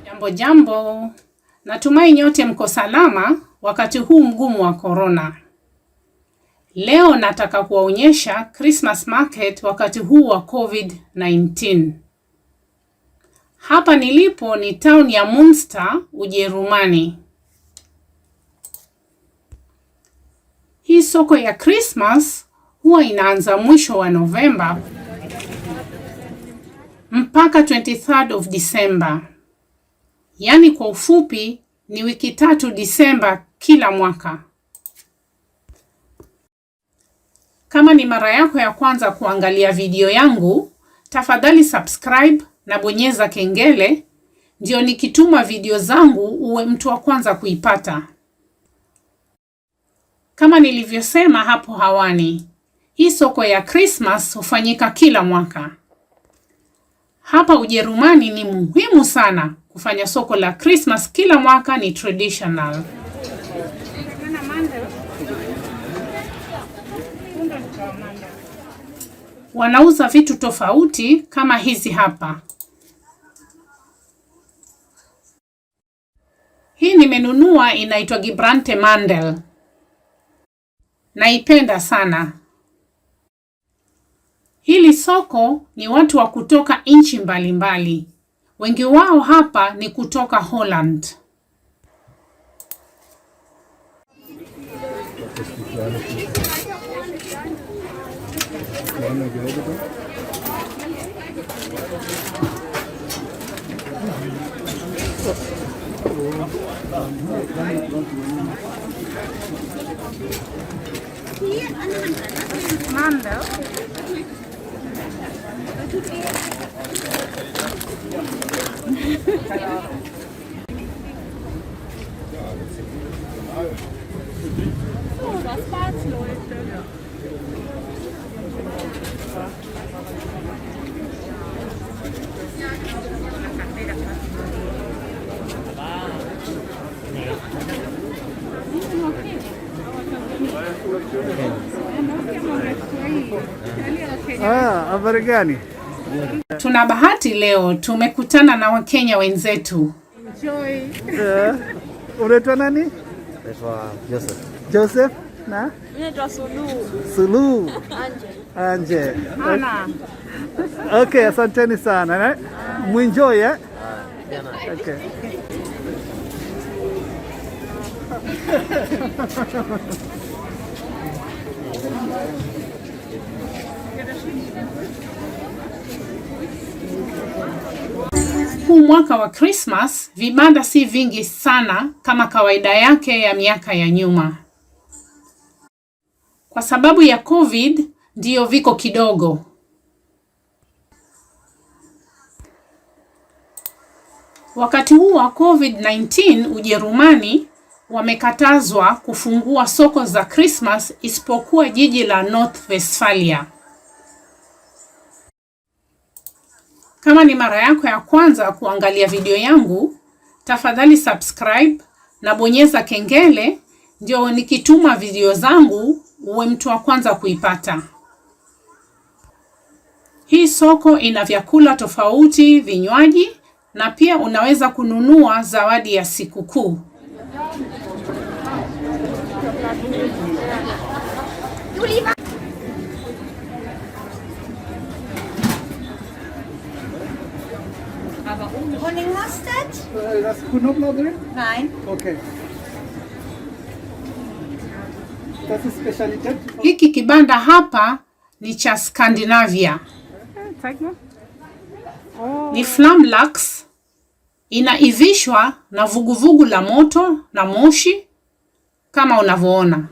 Jambo jambo. Natumai nyote mko salama wakati huu mgumu wa corona. Leo nataka kuwaonyesha Christmas market wakati huu wa COVID-19. Hapa nilipo ni town ya MÜNSTER, Ujerumani. Hii soko ya Christmas huwa inaanza mwisho wa Novemba mpaka 23rd of December. Yaani kwa ufupi ni wiki 3 Disemba kila mwaka. Kama ni mara yako ya kwanza kuangalia video yangu, tafadhali subscribe na bonyeza kengele, ndio nikituma video zangu uwe mtu wa kwanza kuipata. Kama nilivyosema hapo awali, hii soko ya Christmas hufanyika kila mwaka. Hapa Ujerumani ni muhimu sana kufanya soko la Christmas kila mwaka, ni traditional. Wanauza vitu tofauti kama hizi hapa. Hii nimenunua, inaitwa Gebrannte Mandel. Naipenda sana. Hili soko ni watu wa kutoka nchi mbalimbali. Wengi wao hapa ni kutoka Holland. Habari gani? Tuna bahati leo tumekutana na Wakenya wenzetu. Enjoy. Unaitwa nani? Naitwa Joseph. Joseph na? Naitwa Sulu. Sulu. Anje. Anje. Ana. Okay, asanteni sana. Muenjoy eh? Okay. Huu mwaka wa Christmas vibanda si vingi sana kama kawaida yake ya miaka ya nyuma. Kwa sababu ya COVID ndio viko kidogo. Wakati huu wa COVID-19 Ujerumani wamekatazwa kufungua soko za Christmas isipokuwa jiji la North Westphalia. Kama ni mara yako ya kwanza kuangalia video yangu, tafadhali subscribe na bonyeza kengele, ndio nikituma video zangu uwe mtu wa kwanza kuipata. Hii soko ina vyakula tofauti, vinywaji, na pia unaweza kununua zawadi ya sikukuu. Honey mustard? Das Knoblauch drin? Nein. Okay. Das ist Spezialität. Hiki kibanda hapa ni cha Scandinavia. Ni flamlax, inaivishwa na vuguvugu la moto na moshi kama unavyoona.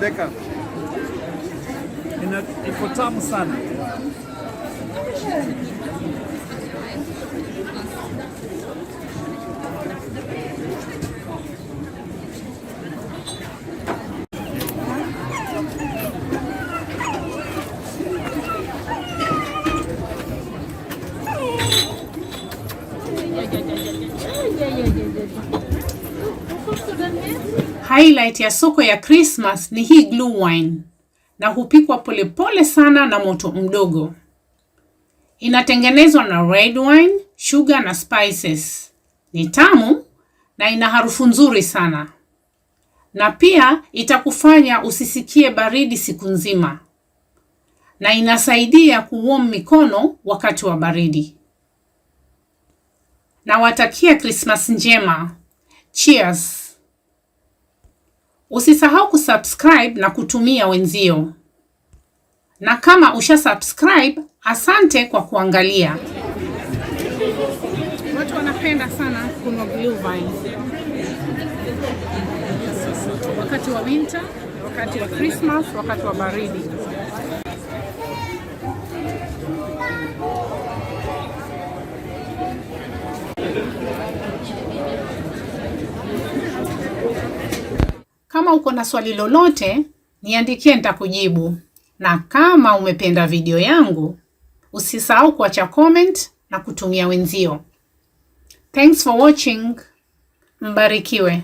Lecker. Iko tamu sana. Highlight ya soko ya Christmas ni hii glue wine na hupikwa polepole sana na moto mdogo. Inatengenezwa na red wine, sugar na spices. Ni tamu na ina harufu nzuri sana. Na pia itakufanya usisikie baridi siku nzima. Na inasaidia kuwarm mikono wakati wa baridi. Nawatakia Christmas njema. Cheers! Usisahau kusubscribe na kutumia wenzio. Na kama usha subscribe, asante kwa kuangalia. Watu wanapenda sana kunywa blue wine. Wakati wa winter, wakati wa Christmas, wakati wa baridi. Kama uko na swali lolote, niandikie nitakujibu. Na kama umependa video yangu, usisahau kuacha comment na kutumia wenzio. Thanks for watching. Mbarikiwe.